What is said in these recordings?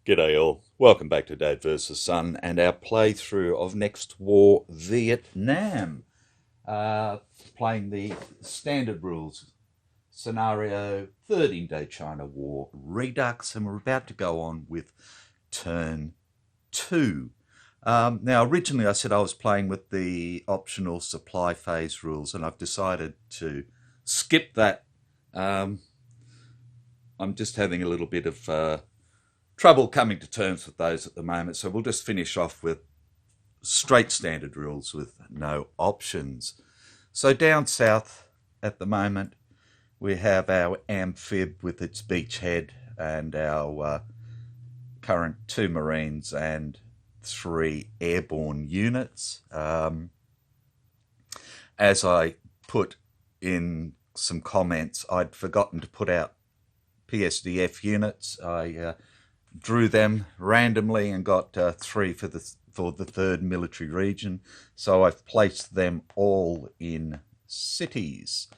G'day all, welcome back to Dad vs Son and our playthrough of Next War Vietnam. Playing the standard rules, scenario 3rd Indochina War Redux, and we're about to go on with turn 2. Now originally I said I was playing with the optional supply phase rules, and I've decided to skip that. I'm just having a little bit of trouble coming to terms with those at the moment, so we'll just finish off with straight standard rules with no options. So down south at the moment we have our amphib with its beachhead and our current 2 Marines and 3 airborne units. As I put in some comments, I'd forgotten to put out PSDF units. I drew them randomly and got 3 for the 3rd military region, so I've placed them all in cities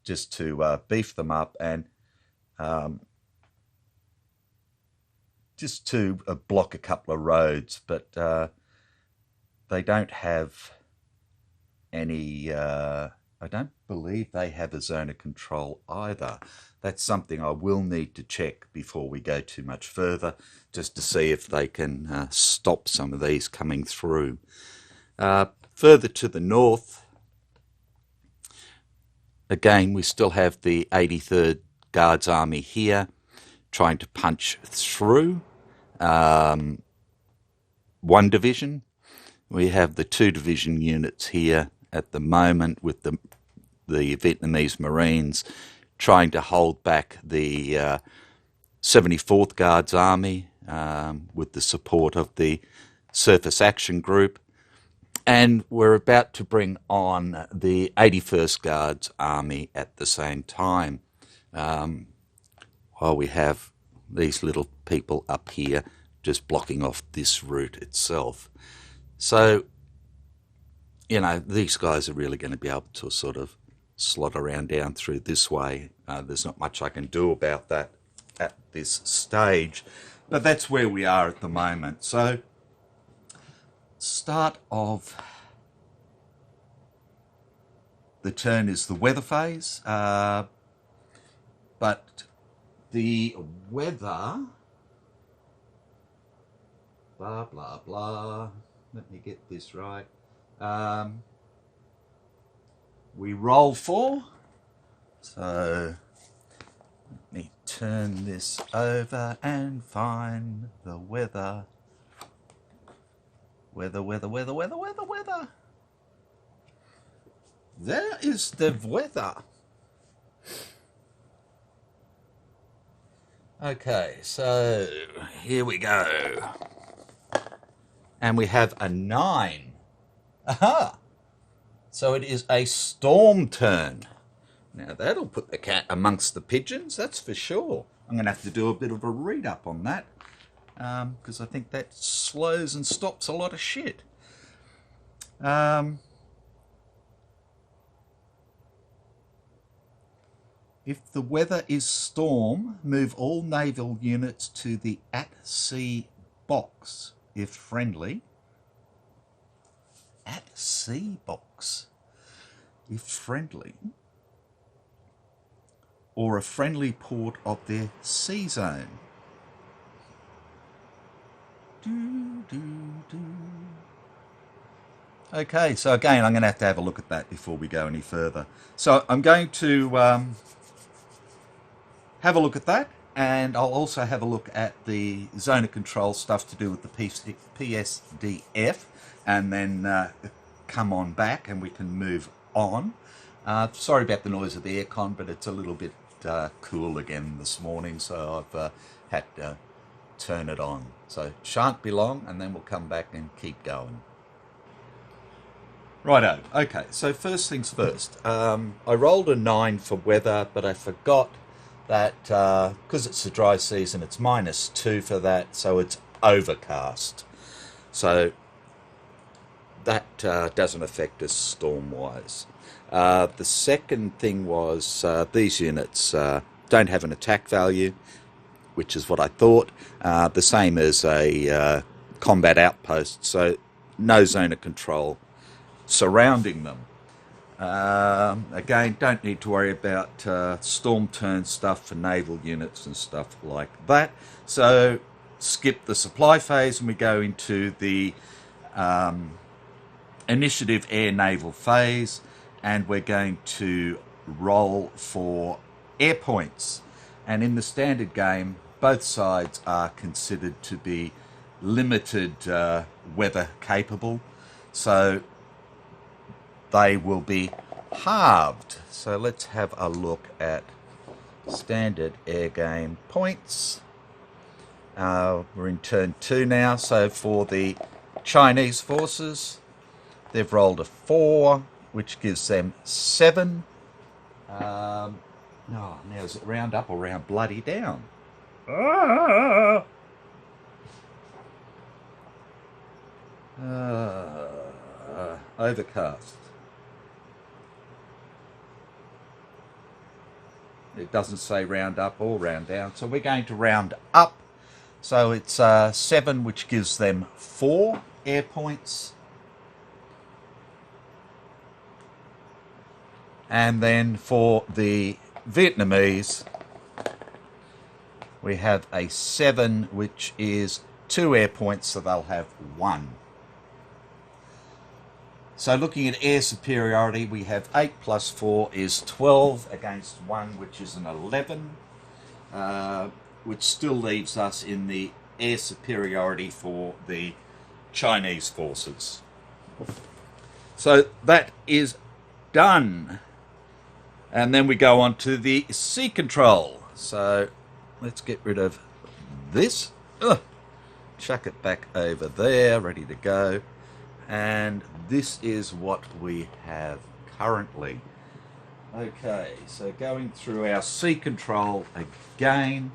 just to beef them up and just to block a couple of roads, but they don't have any I don't believe they have a zone of control either. That's something I will need to check before we go too much further, just to see if they can stop some of these coming through. Further to the north, again, we still have the 83rd Guards Army here, trying to punch through. 1 division. We have the 2 division units here at the moment with the Vietnamese Marines trying to hold back the 74th Guards Army with the support of the Surface Action Group. And we're about to bring on the 81st Guards Army at the same time, while we have these little people up here just blocking off this route itself. So, you know, these guys are really going to be able to sort of slot around down through this way. There's not much I can do about that at this stage, but that's where we are at the moment. So, start of the turn is the weather phase, but the weather, blah, blah, blah, let me get this right. We roll 4, so let me turn this over and find the weather. Weather. There is the weather. Okay, so here we go. And we have a 9. Aha! So it is a storm turn. Now that'll put the cat amongst the pigeons, that's for sure. I'm going to have to do a bit of a read up on that, because I think that slows and stops a lot of shit. If the weather is storm, move all naval units to the at-sea box, if friendly. At-sea box, if friendly, or a friendly port of their sea zone. Okay, so again, I'm going to have a look at that before we go any further. So I'm going to have a look at that, and I'll also have a look at the zone of control stuff to do with the PSDF, and then come on back and we can move on. Sorry about the noise of the aircon, but it's a little bit cool again this morning, so I've had to turn it on. So shan't be long, and then we'll come back and keep going. Righto, okay, so first things first. I rolled a 9 for weather, but I forgot that because it's the dry season, it's -2 for that, so it's overcast. So that doesn't affect us storm-wise. The second thing was these units don't have an attack value, which is what I thought. The same as a combat outpost, so no zone of control surrounding them. Again, don't need to worry about storm turn stuff for naval units and stuff like that. So skip the supply phase and we go into the initiative air naval phase, and we're going to roll for air points. And in the standard game, both sides are considered to be limited weather capable, so they will be halved. So let's have a look at standard air game points. We're in turn 2 now. So for the Chinese forces, they've rolled a 4, which gives them 7. Now is it round up or round bloody down? Overcast. It doesn't say round up or round down, so we're going to round up. So it's 7, which gives them 4 air points. And then for the Vietnamese, we have a 7, which is 2 air points, so they'll have 1. So looking at air superiority, we have 8 plus 4 is 12 against 1, which is an 11, which still leaves us in the air superiority for the Chinese forces. So that is done. And then we go on to the sea control. So let's get rid of this. Chuck it back over there, ready to go. And this is what we have currently. Okay, so going through our sea control again.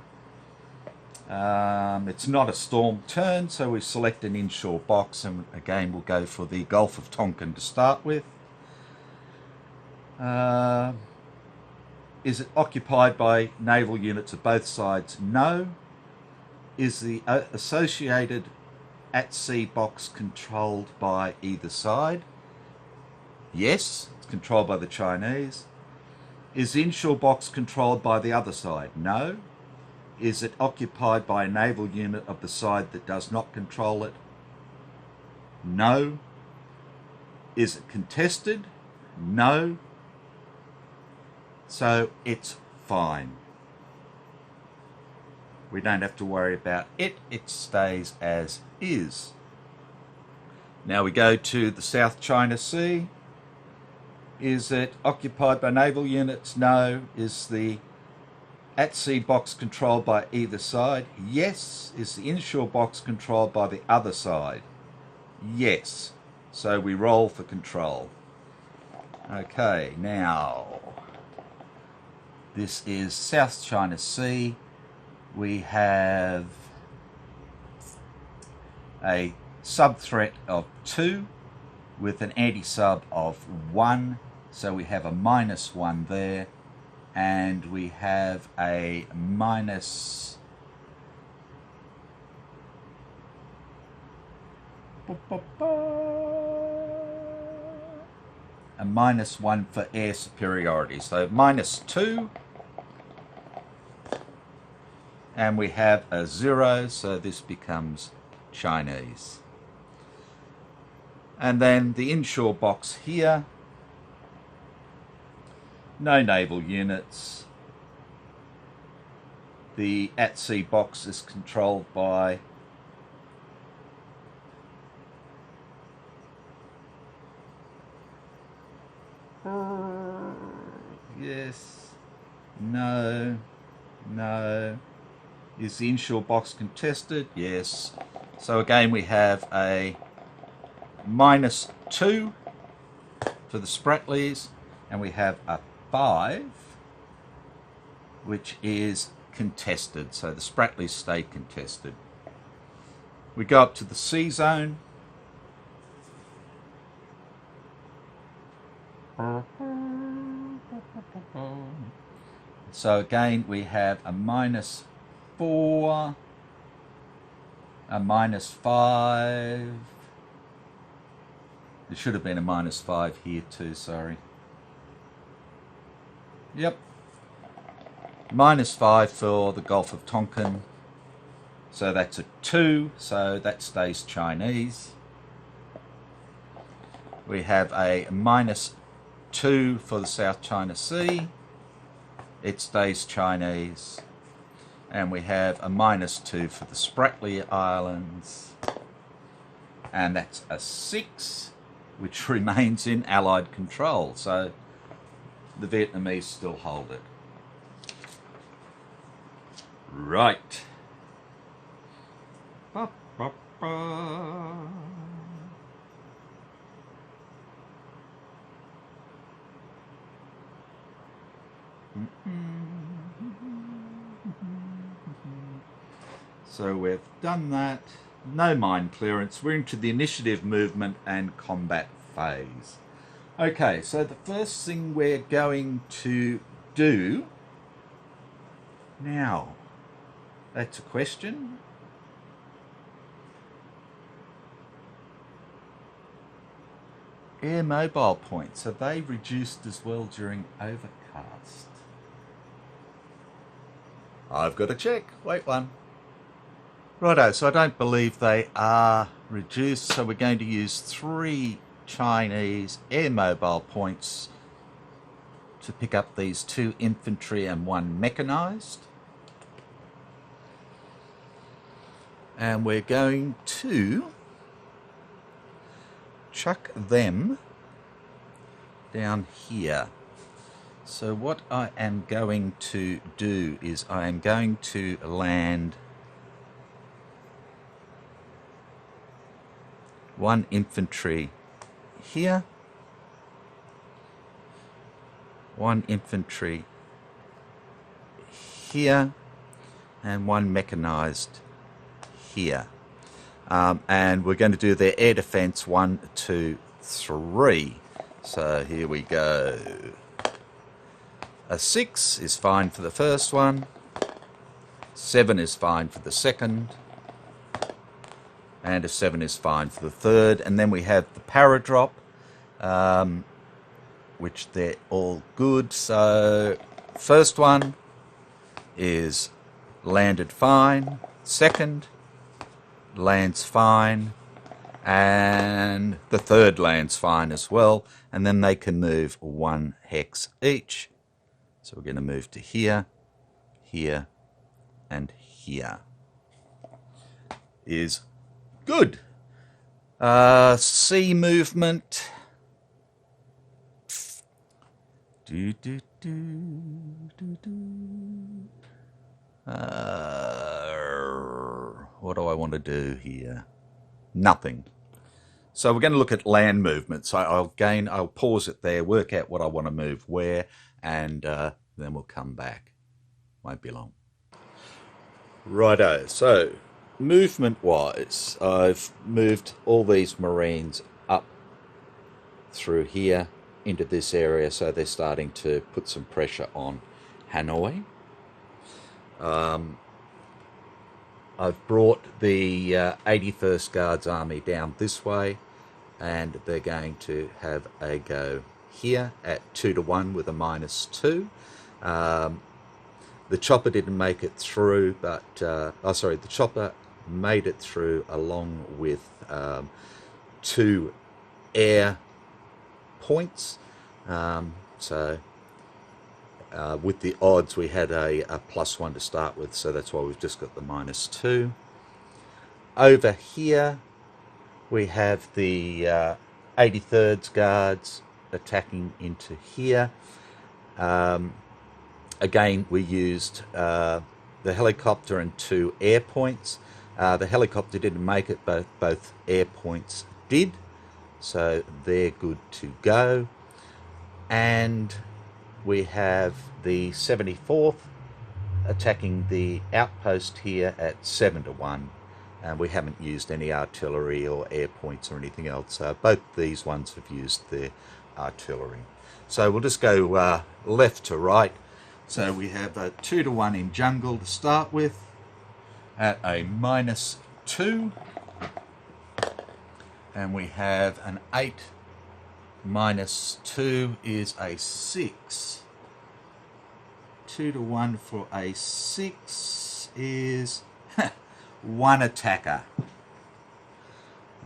It's not a storm turn, so we select an inshore box, and again we'll go for the Gulf of Tonkin to start with. Is it occupied by naval units of both sides? No. Is the associated at-sea box controlled by either side? Yes, it's controlled by the Chinese. Is the inshore box controlled by the other side? No. Is it occupied by a naval unit of the side that does not control it? No. Is it contested? No. So it's fine. We don't have to worry about it. It stays as is. Now we go to the South China Sea. Is it occupied by naval units? No. Is the at-sea box controlled by either side? Yes. Is the inshore box controlled by the other side? Yes. So we roll for control. Okay, now this is South China Sea. We have a sub-threat of 2 with an anti-sub of 1. So we have a -1 there. And we have a -1 for air superiority. So -2. And we have a 0, so this becomes Chinese. And then the inshore box here, no naval units. The at-sea box is controlled by yes, no, no. Is the inshore box contested? Yes. So again we have a -2 for the Spratlys, and we have a 5, which is contested. So the Spratlys stay contested. We go up to the sea zone. So again, we have a -4, a -5. There should have been a -5 here too, sorry. Yep. -5 for the Gulf of Tonkin. So that's a 2, so that stays Chinese. We have a -2 for the South China Sea. It stays Chinese. And we have a -2 for the Spratly Islands. And that's a 6, which remains in Allied control. So the Vietnamese still hold it. Right. Ba, ba, ba. So we've done that. No mine clearance. We're into the initiative, movement and combat phase. Okay, so the first thing we're going to do now, that's a question. Air mobile points, are they reduced as well during overcast? I've got to check. Wait one. Righto, so I don't believe they are reduced, so we're going to use 3 Chinese air mobile points to pick up these 2 infantry and 1 mechanized. And we're going to chuck them down here. So what I am going to do is I am going to land 1 infantry here, 1 infantry here, and 1 mechanized here. And we're going to do their air defense 1, 2, 3. So here we go. A 6 is fine for the first one, 7 is fine for the second, and a 7 is fine for the third. And then we have the paradrop, which they're all good. So first one is landed fine, second lands fine, and the third lands fine as well. And then they can move 1 hex each. So we're going to move to here, here, and here. Is good. Sea movement. What do I want to do here? Nothing. So we're going to look at land movement. So I'll pause it there, work out what I want to move where, and then we'll come back. Won't be long. Righto. So movement-wise, I've moved all these Marines up through here into this area, so they're starting to put some pressure on Hanoi. I've brought the 81st Guards Army down this way, and they're going to have a go here at 2 to 1 with a -2. The chopper didn't make it through, but the chopper made it through along with 2 air points. With the odds, we had a +1 to start with, so that's why we've just got the -2. Over here, we have the 83rd Guards attacking into here. Again, we used the helicopter and 2 air points. The helicopter didn't make it, but both air points did, so they're good to go. And we have the 74th attacking the outpost here at 7 to 1, And we haven't used any artillery or air points or anything else. Both these ones have used their artillery. So we'll just go left to right. So we have a 2 to 1 in jungle to start with at a -2. And we have an 8 -2 is a 6. 2 to 1 for a 6 is 1 attacker.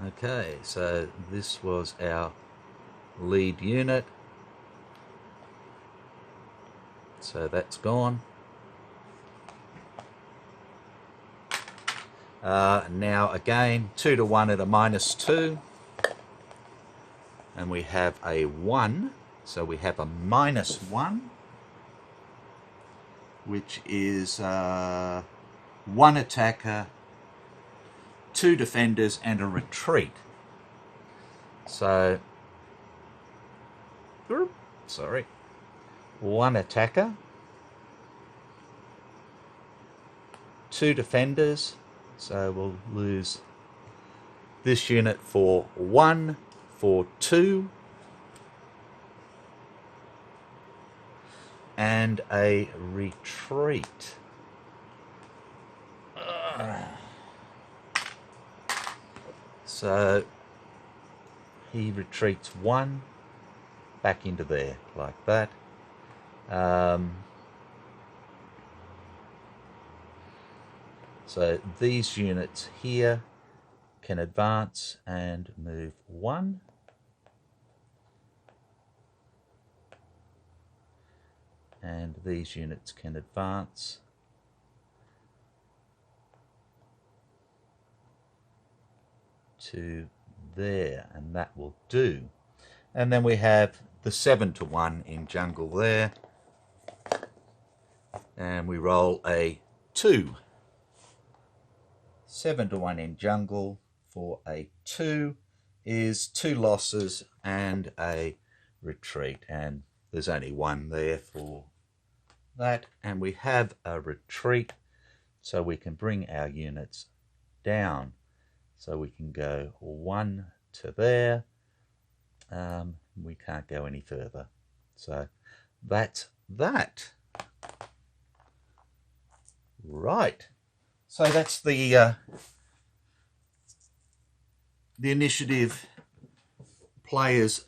Okay, so this was our lead unit. So that's gone. Now again, 2 to 1 at a -2. And we have a 1. So we have a -1, which is 1 attacker, 2 defenders, and a retreat. So, sorry, 1 attacker, 2 defenders, so we'll lose this unit for 1, for 2, and a retreat. So he retreats 1 back into there, like that. So these units here can advance and move 1. And these units can advance to there, and that will do. And then we have the 7 to 1 in jungle there, and we roll a 2. 7 to 1 in jungle for a 2 is 2 losses and a retreat, and there's only 1 there for that. And we have a retreat, so we can bring our units down. So we can go 1 to there. We can't go any further. So that's that. Right. So that's the initiative players'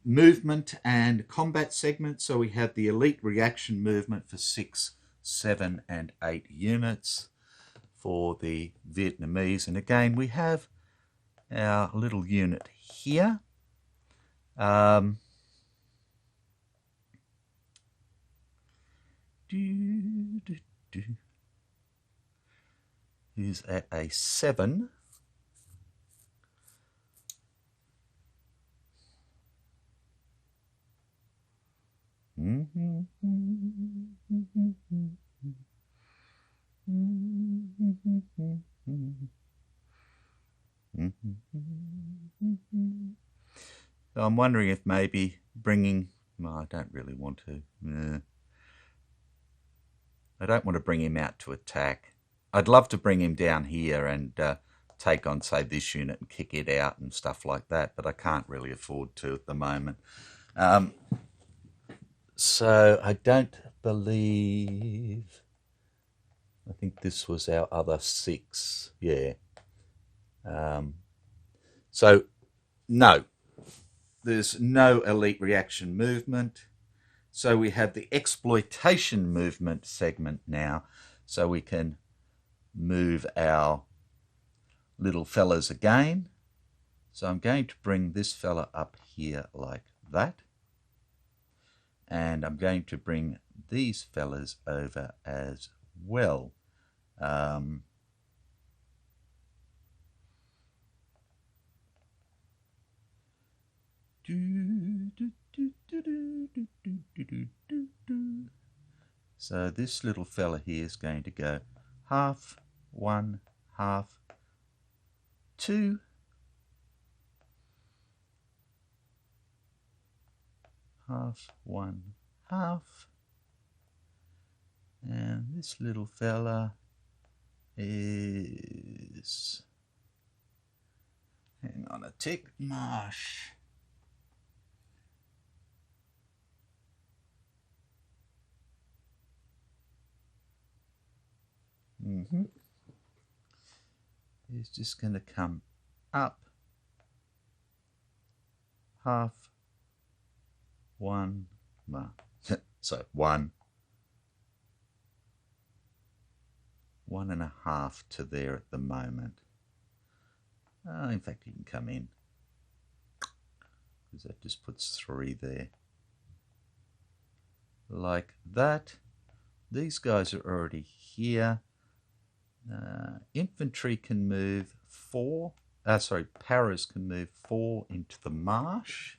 movement and combat segment. So we have the elite reaction movement for 6, 7, and 8 units for the Vietnamese. And again, we have our little unit here. Is at a 7. So I'm wondering if maybe bringing, well, I don't really want to. I don't want to bring him out to attack. I'd love to bring him down here and take on, say, this unit and kick it out and stuff like that, but I can't really afford to at the moment. So I don't believe, I think this was our other 6, yeah. So no, there's no elite reaction movement. So we have the exploitation movement segment now, so we can move our little fellas again. So I'm going to bring this fella up here like that. And I'm going to bring these fellas over as well. So this little fella here is going to go 1/2, 1, 1/2, 2, 1/2, 1, 1/2, and this little fella is, hang on a tick, marsh. Is just going to come up half one, so 1.5 to there at the moment. In fact, you can come in because that just puts 3 there. Like that. These guys are already here. Infantry can move 4. Paras can move 4 into the marsh.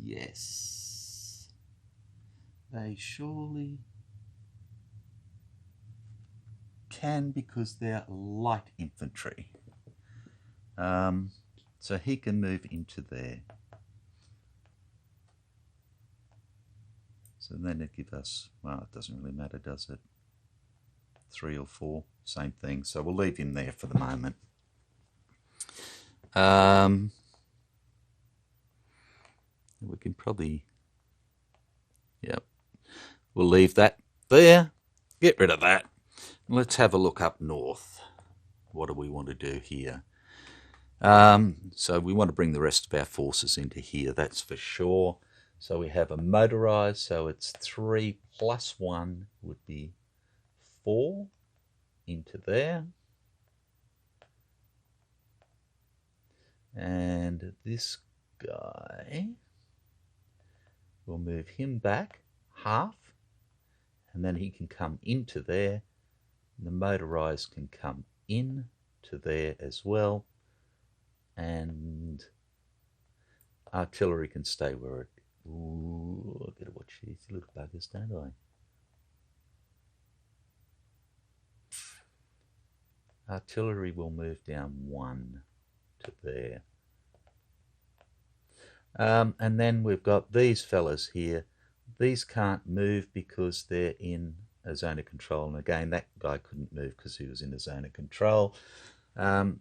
Yes. They surely can because they're light infantry. So he can move into there. So then it gives us, well, it doesn't really matter, does it? 3 or 4, same thing. So we'll leave him there for the moment. We can probably, yep, we'll leave that there. Get rid of that. Let's have a look up north. What do we want to do here? So we want to bring the rest of our forces into here, that's for sure. So we have a motorized, so it's 3 plus 1 would be 4 into there. And this guy, we'll move him back half, and then he can come into there. The motorized can come in to there as well. And artillery can stay where it... Ooh, I've got to watch these little buggers, don't I? Artillery will move down 1 to there. And then we've got these fellas here. These can't move because they're in a zone of control. And again, that guy couldn't move because he was in a zone of control. In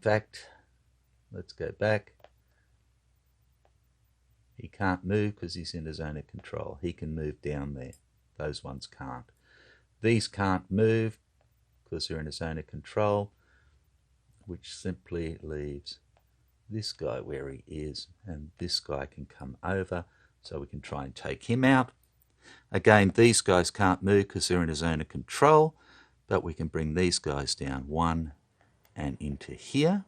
fact, let's go back. He can't move because he's in a zone of control. He can move down there. Those ones can't. These can't move because they're in a zone of control, which simply leaves this guy where he is, and this guy can come over, so we can try and take him out. Again, these guys can't move because they're in a zone of control, but we can bring these guys down 1 and into here,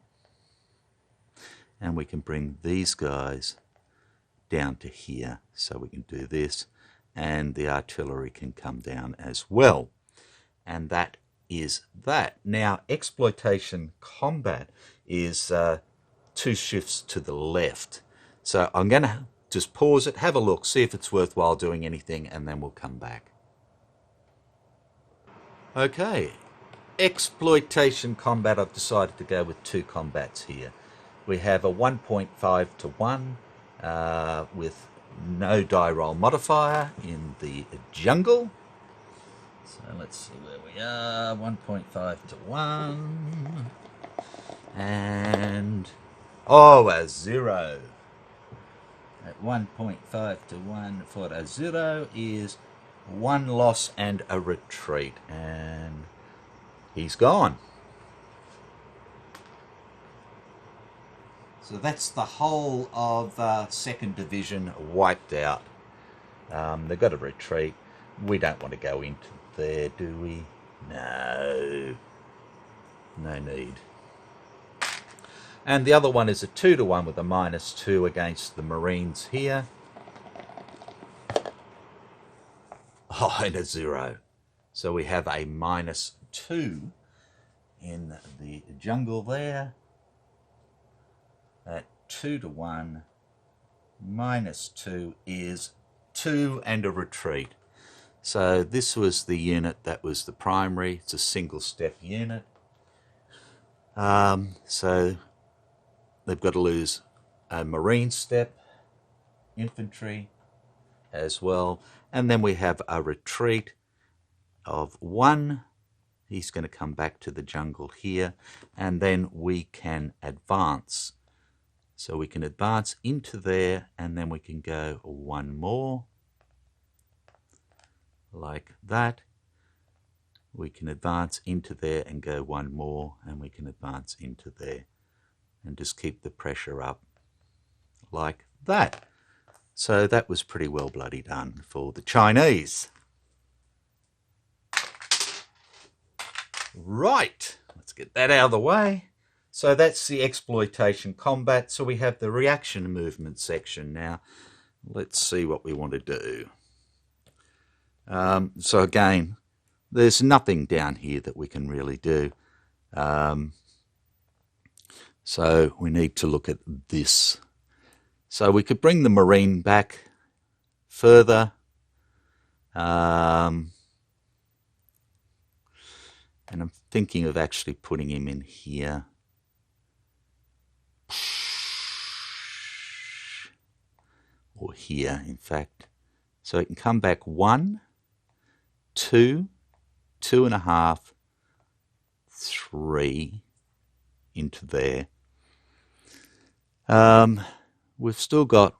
and we can bring these guys down to here, so we can do this, and the artillery can come down as well. And that is that. Now, Exploitation Combat is 2 shifts to the left. So I'm going to just pause it, have a look, see if it's worthwhile doing anything, and then we'll come back. Okay, Exploitation Combat, I've decided to go with 2 combats here. We have a 1.5 to 1 with no die roll modifier in the jungle. So let's see where we are, 1.5 to 1. And, a 0. At 1.5 to 1 for a 0 is 1 loss and a retreat. And he's gone. So that's the whole of 2nd Division wiped out. They've got a retreat. We don't want to go into there, do we? No. No need. And the other one is a 2 to 1 with a -2 against the Marines here. Oh, and a 0. So we have a -2 in the jungle there. At 2 to 1, -2 is 2 and a retreat. So this was the unit that was the primary. It's a single step unit. So they've got to lose a Marine step, infantry as well. And then we have a retreat of 1. He's going to come back to the jungle here. And then we can advance. So we can advance into there, and then we can go 1 more. Like that. We can advance into there and go 1 more, and we can advance into there and just keep the pressure up like that. So that was pretty well bloody done for the Chinese. Right, let's get that out of the way. So that's the exploitation combat. So we have the reaction movement section now. Let's see what we want to do. So again, there's nothing down here that we can really do. So we need to look at this. So we could bring the Marine back further. And I'm thinking of actually putting him in here. Or here, in fact. So it can come back 1, 2, 2.5, 3 into there. We've still got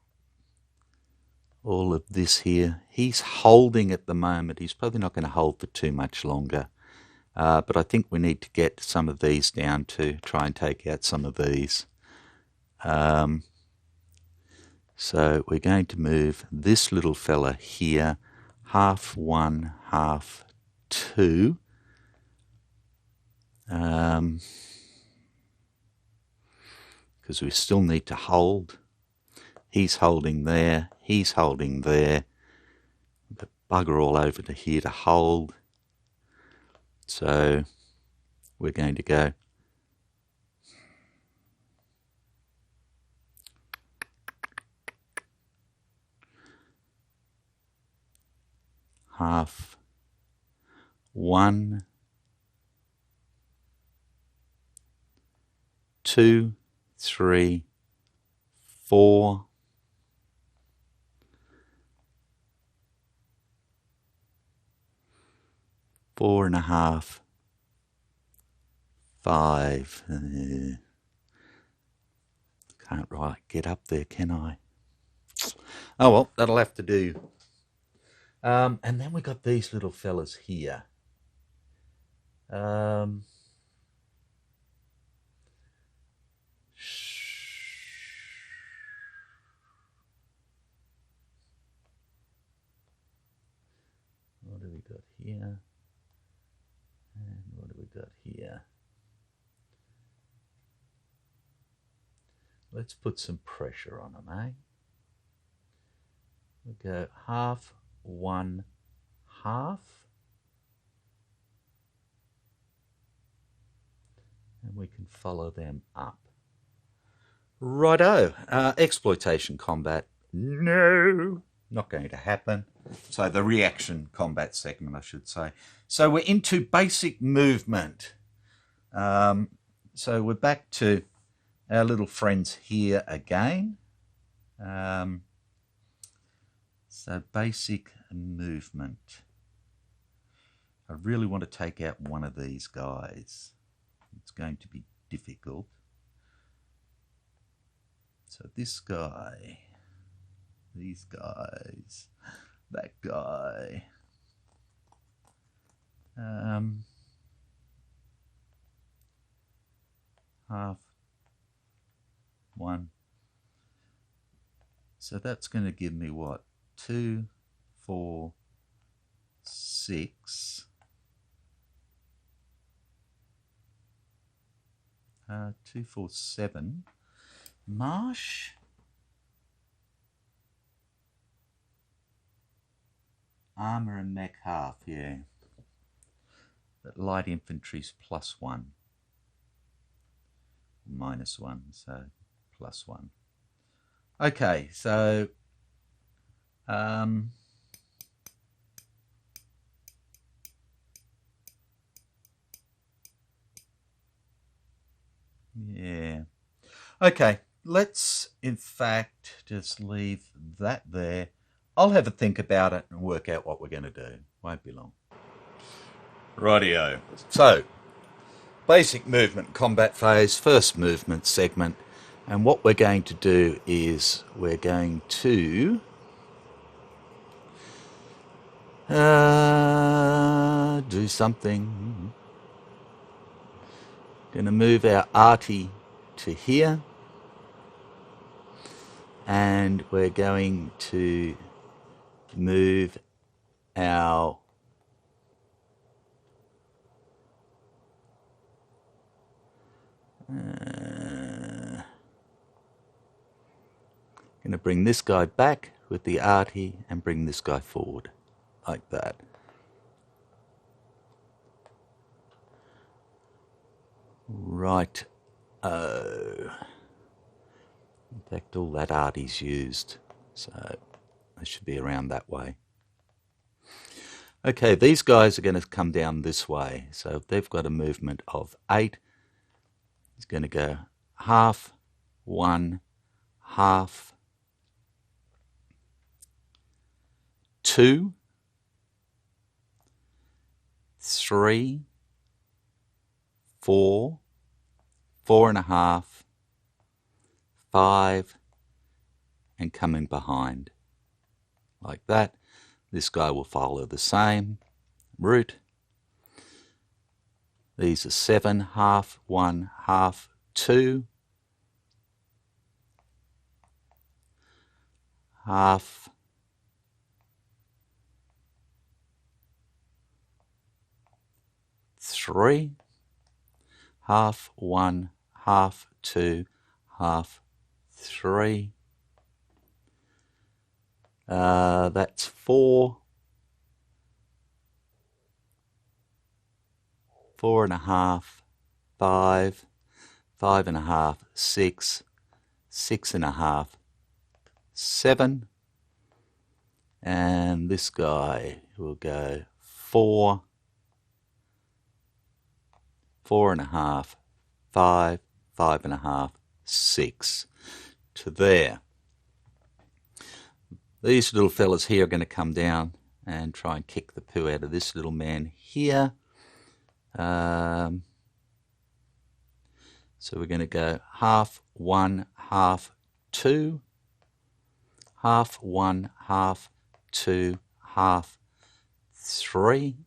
all of this here. He's holding at the moment. He's probably not going to hold for too much longer. But I think we need to get some of these down to try and take out some of these. So we're going to move this little fella here, half 1, half 2. Because we still need to hold. He's holding there, he's holding there. The bugger all over to here to hold. So we're going to go half 1, 2, 3, 4, 4.5, 5. Can't right get up there, can I? Oh well, that'll have to do. And then we got these little fellas here. What do we got here? And what do we got here? Let's put some pressure on them, eh? We go half, 1, half. And we can follow them up. Righto. Exploitation combat. No, not going to happen. So the reaction combat segment, I should say. So we're into basic movement. So we're back to our little friends here again. So basic movement. I really want to take out one of these guys. It's going to be difficult. So this guy, these guys, that guy. Half 1. So that's going to give me what? 2, 4, 6. 2, 4, 7. Marsh. Armour and mech half, yeah. But light infantry's +1. -1, so +1. Okay, so yeah. Okay, let's in fact just leave that there. I'll have a think about it and work out what we're going to do. Won't be long. Rightio. So, basic movement combat phase, first movement segment. And what we're going to do is we're going to do something. Going to move our arty to here. And we're going to move our going to bring this guy back with the arty and bring this guy forward like that. Right. In fact, all that arty's used, so they should be around that way. Okay, these guys are going to come down this way, so they've got a movement of 8. It's going to go half, 1, half, 2, 3, 4, 4.5, 5, and coming behind like that. This guy will follow the same route. These are 7, half, 1, half, 2, half, 3, half, 1, half, 2, half, 3. That's 4, 4.5, 5, 5.5, 6, 6.5, 7, and this guy will go 4, 4.5, 5, 5.5, 6 to there. These little fellas here are going to come down and try and kick the poo out of this little man here. So we're going to go half, 1, half, 2, half, 1, half, 2, half, 3.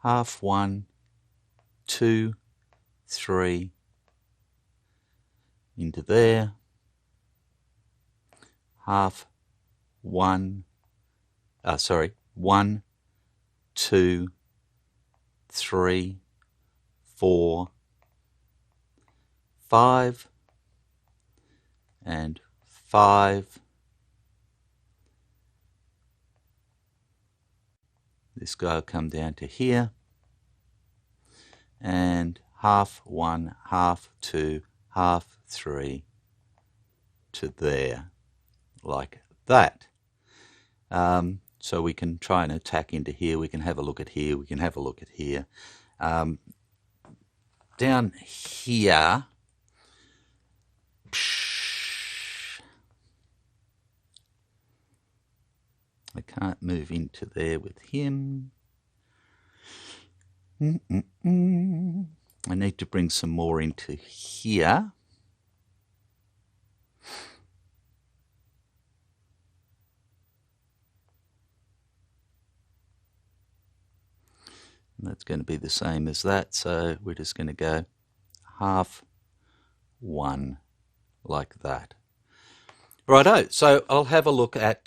Half, 1, 2, 3, into there. Half, 1, 1, 2, 3, 4, 5, and 5. This guy will come down to here, and half, 1, half, 2, half, 3 to there, like that. So we can try and attack into here. We can have a look at here. We can have a look at here. Down here, I can't move into there with him. I need to bring some more into here. And that's going to be the same as that, so we're just going to go half, 1 like that. Righto, so I'll have a look at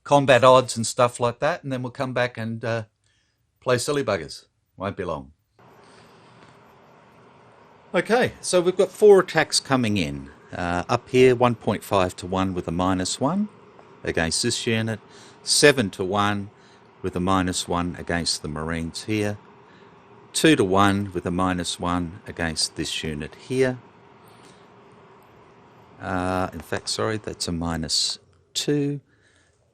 combat odds and stuff like that, and then we'll come back and play silly buggers. Won't be long. Okay, so we've got 4 attacks coming in. Up here, 1.5 to 1 with a -1 against this unit, 7 to 1 with a -1 against the Marines here, 2 to 1 with a -1 against this unit here. In fact, sorry, that's a -2,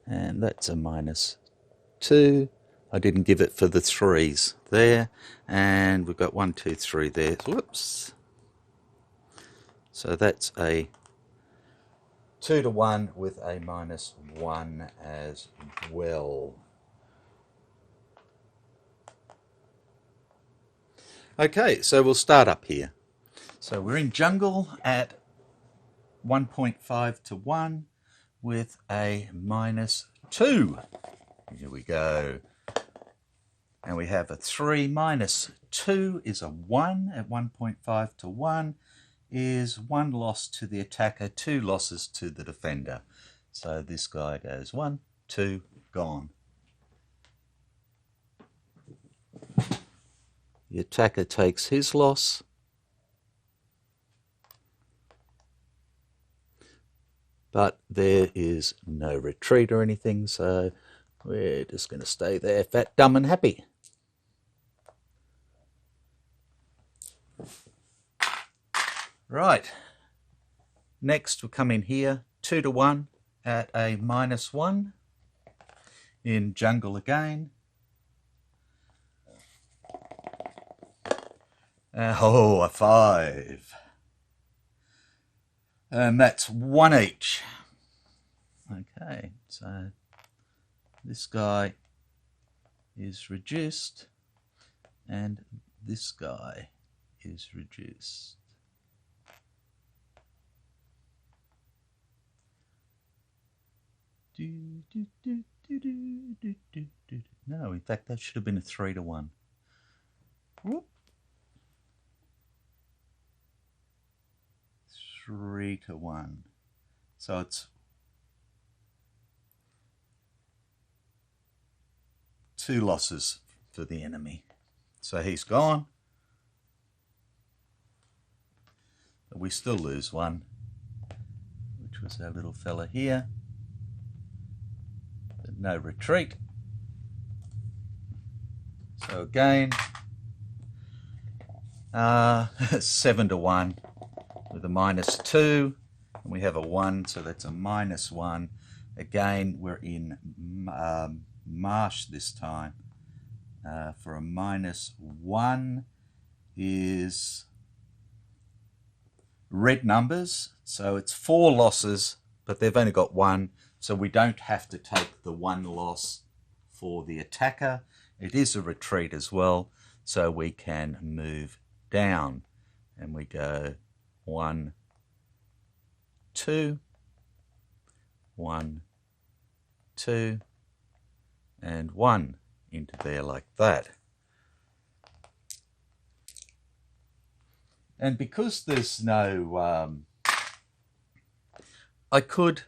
and that's a -2, I didn't give it for the 3s there, and we've got 1, 2, 3 there. Whoops. So that's a 2 to 1 with a -1 as well. Okay, so we'll start up here. So we're in jungle at 1.5 to 1 with a -2. Here we go. And we have a 3 minus 2 is a 1 at 1.5 to 1 is 1 loss to the attacker, 2 losses to the defender. So this guy goes 1, 2, gone. The attacker takes his loss. But there is no retreat or anything, so we're just going to stay there, fat, dumb and happy. Right, next we'll come in here, 2 to 1 at a -1 in jungle again. Oh, a 5. And that's 1 each. Okay, so this guy is reduced and this guy is reduced. No, in fact that should have been a 3 to 1. Whoop. 3 to 1. So it's 2 losses for the enemy. So he's gone. But we still lose 1, which was our little fella here. But no retreat. So again, 7 to 1 with a -2. And we have a 1, so that's a -1. Again, we're in marsh this time. For a -1 is red numbers, so it's 4 losses, but they've only got 1, so we don't have to take the 1 loss for the attacker. It is a retreat as well, so we can move down, and we go 1, 2, 1, 2, and 1 into there like that. And because there's no, I could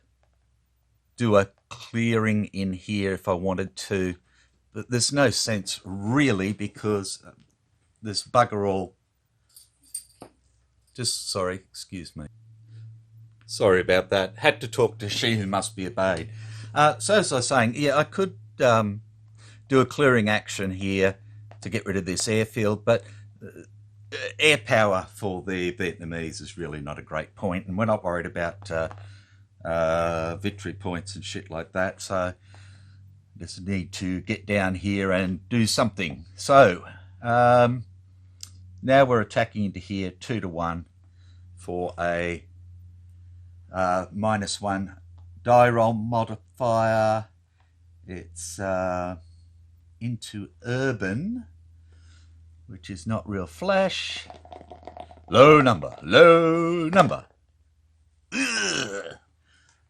do a clearing in here if I wanted to, but there's no sense really because there's bugger all. Sorry, excuse me. Sorry about that. Had to talk to she who must be obeyed. So as I was saying, yeah, I could do a clearing action here to get rid of this airfield, but air power for the Vietnamese is really not a great point, and we're not worried about victory points and shit like that, so just need to get down here and do something. So now we're attacking into here 2 to 1 for a -1 die roll modifier. It's into urban, which is not real flash. Low number, low number. Ugh.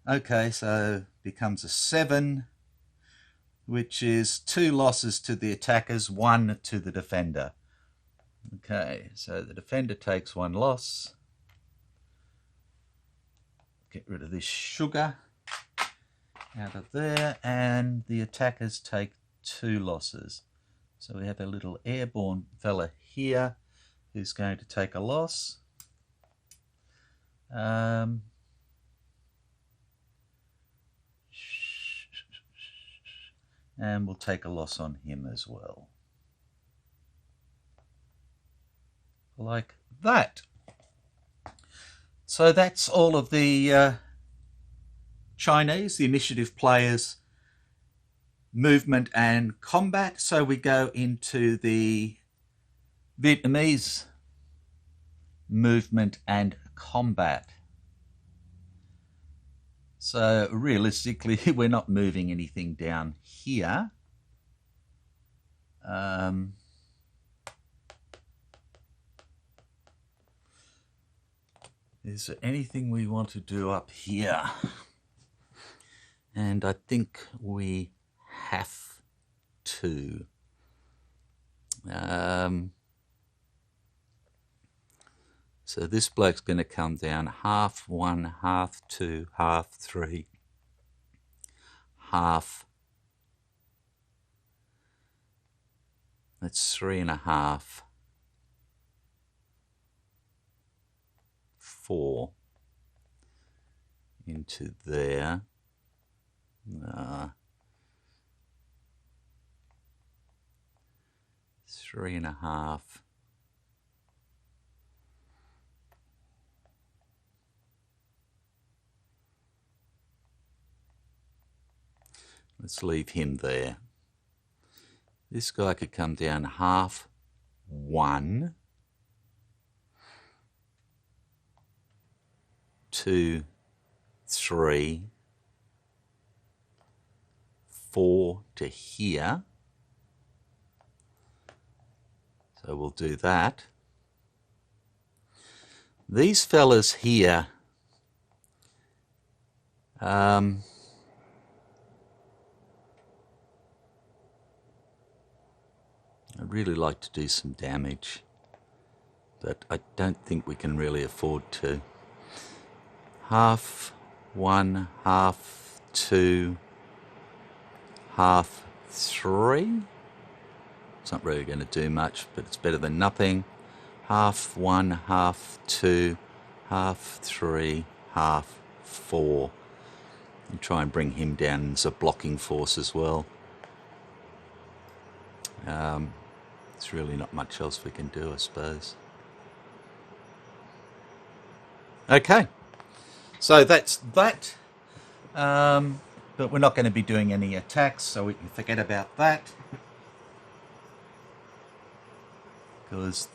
Okay, so becomes a 7, which is 2 losses to the attackers, 1 to the defender. Okay, so the defender takes 1 loss. Get rid of this sugar out of there, and the attackers take 2 losses. So we have a little airborne fella here who's going to take a loss. And we'll take a loss on him as well. Like that. So that's all of the Chinese, the initiative players, movement and combat. So we go into the Vietnamese movement and combat. So realistically, we're not moving anything down here. Is there anything we want to do up here? And I think we have to. So this bloke's going to come down half 1, half 2, half 3, half. That's 3.5, 4 into there. 3.5. Let's leave him there. This guy could come down half 1, 2, 3, 4 to here. So we'll do that. These fellas here, I'd really like to do some damage, but I don't think we can really afford to. Half 1, half 2, half 3. It's not really going to do much, but it's better than nothing. Half 1, half 2, half 3, half 4. And try and bring him down as a blocking force as well. There's really not much else we can do, I suppose. Okay, so that's that. But we're not going to be doing any attacks, so we can forget about that. Because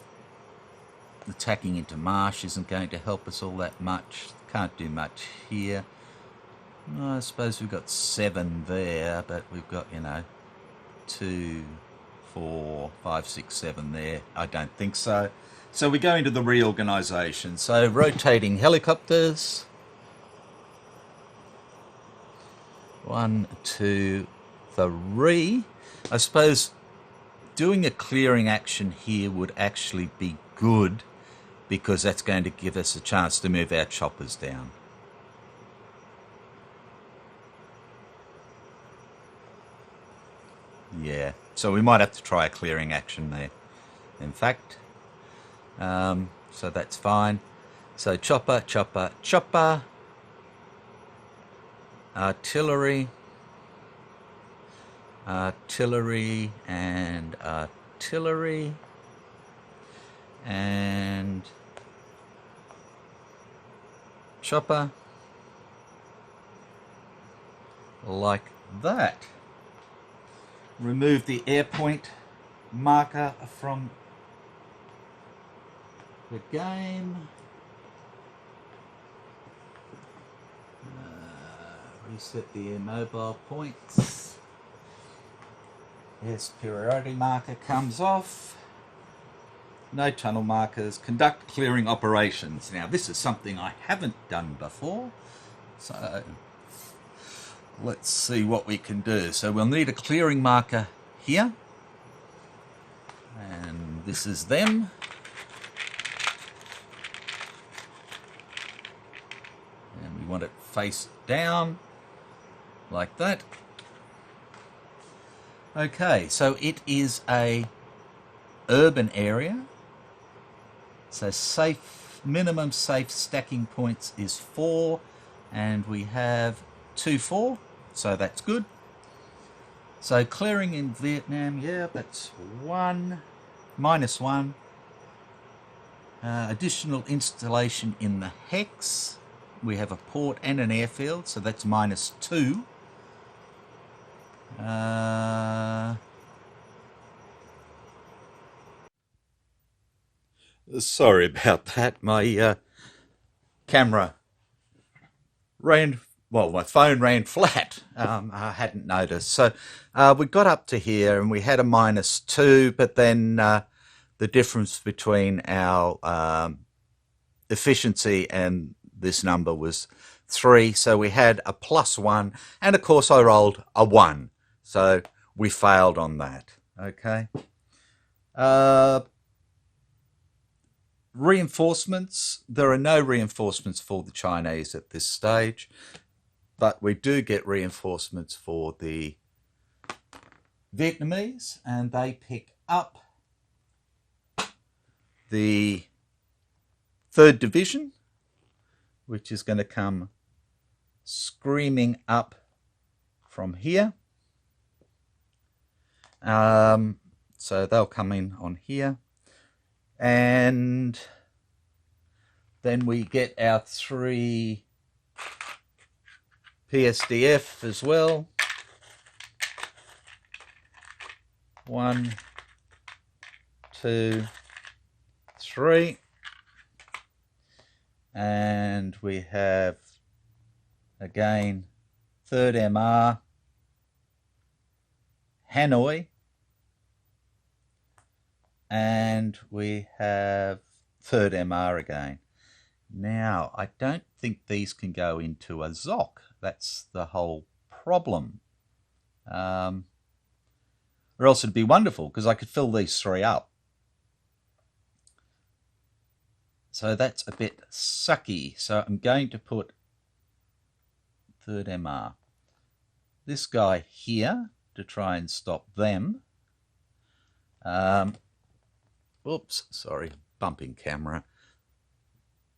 attacking into marsh isn't going to help us all that much. Can't do much here. I suppose we've got 7 there, but we've got, 2, 4, 5, 6, 7 there. I don't think so. So we go into the reorganization. So rotating helicopters. 1, 2, 3. I suppose doing a clearing action here would actually be good, because that's going to give us a chance to move our choppers down. Yeah, so we might have to try a clearing action there, in fact. So that's fine. So chopper, chopper, chopper. Artillery. Artillery and artillery. And chopper. Like that. Remove the air point marker from the game. Reset the air mobile points. Yes, priority marker comes off. No tunnel markers. Conduct clearing operations. Now this is something I haven't done before, so let's see what we can do. So we'll need a clearing marker here, and this is them. And we want it face down like that. Okay, so it is a urban area. So safe, minimum safe stacking points is 4, and we have 2, 4, so that's good. So clearing in Vietnam, yeah, that's 1, -1. Additional installation in the hex. We have a port and an airfield, so that's -2. Sorry about that. My camera ran, well, my phone ran flat. I hadn't noticed. So we got up to here and we had a -2, but then the difference between our efficiency and this number was 3. So we had a +1. And of course, I rolled a 1. So we failed on that. Okay. Reinforcements. There are no reinforcements for the Chinese at this stage, but we do get reinforcements for the Vietnamese, and they pick up the 3rd Division, which is going to come screaming up from here. So they'll come in on here. And then we get our 3 PSDF as well. 1, 2, 3. And we have, again, 3rd MR, Hanoi. And we have 3rd MR again. Now, I don't think these can go into a ZOC. That's the whole problem. Or else it'd be wonderful, because I could fill these 3 up. So that's a bit sucky. So I'm going to put 3rd MR. This guy here to try and stop them. Oops, sorry, bumping camera.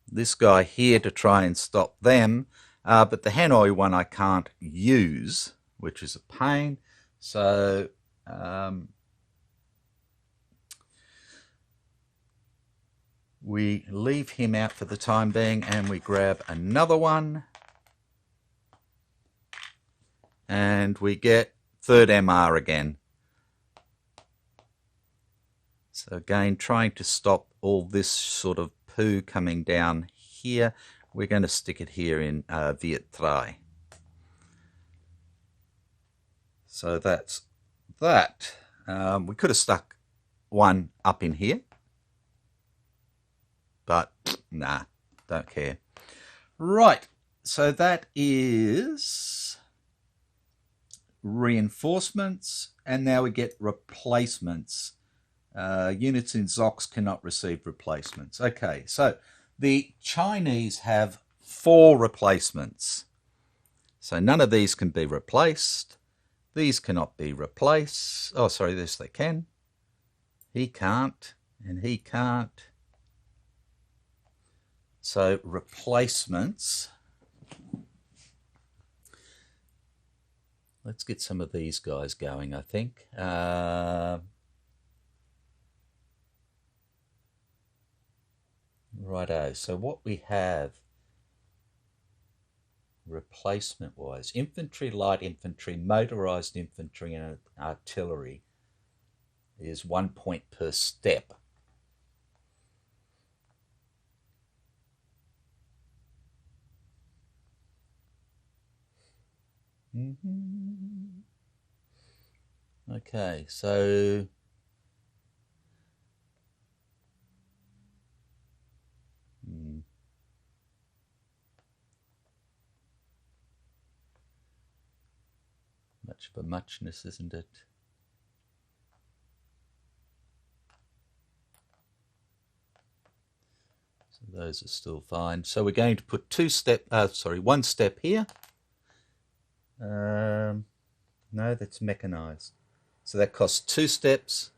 This guy here to try and stop them, but the Hanoi one I can't use, which is a pain. So we leave him out for the time being, and we grab another one, and we get 3rd MR again. So again, trying to stop all this sort of poo coming down here. We're going to stick it here in Viet Tri. So that's that. We could have stuck one up in here, but nah, don't care. Right, so that is reinforcements, and now we get replacements. Units in ZOCs cannot receive replacements. Okay, so the Chinese have 4 replacements. So none of these can be replaced. These cannot be replaced. Oh, sorry, this they can. He can't, and he can't. So replacements. Let's get some of these guys going, I think. Righto, so what we have replacement-wise, infantry, light infantry, motorised infantry and artillery is 1 point per step. Okay, so much of a muchness, isn't it? So those are still fine. So we're going to put 1 step here. No, that's mechanized. So that costs 2 steps,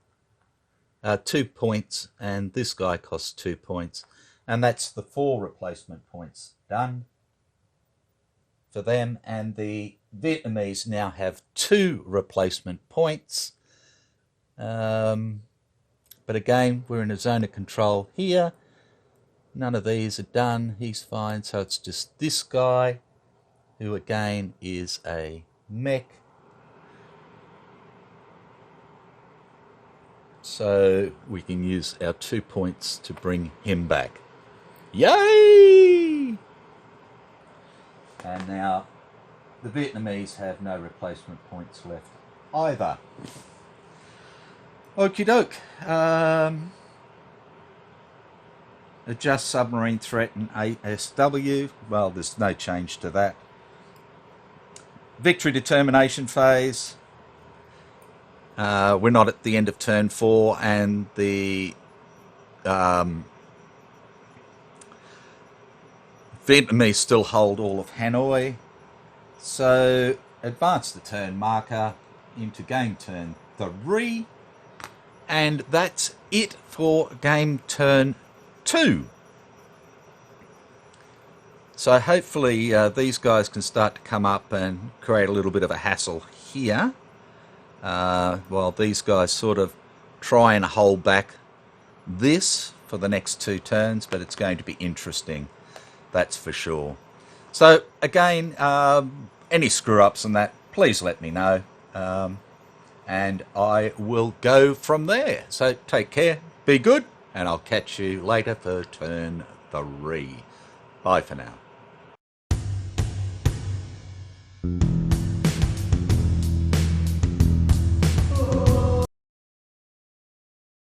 2 points, and this guy costs 2 points. And that's the 4 replacement points done for them. And the Vietnamese now have 2 replacement points. But again, we're in a zone of control here. None of these are done. He's fine. So it's just this guy, who again is a mech. so we can use our 2 points to bring him back. Yay! And now the Vietnamese have no replacement points left either. Okie doke. Adjust submarine threat and ASW. Well, there's no change to that. Victory determination phase. We're not at the end of turn 4, and the Vietnamese still hold all of Hanoi. So advance the turn marker into game turn 3. And that's it for game turn 2. So hopefully these guys can start to come up and create a little bit of a hassle here, while these guys sort of try and hold back this for the next 2 turns, but it's going to be interesting, that's for sure. So again, any screw-ups and that, please let me know, and I will go from there. So take care, be good, and I'll catch you later for turn 3. Bye for now.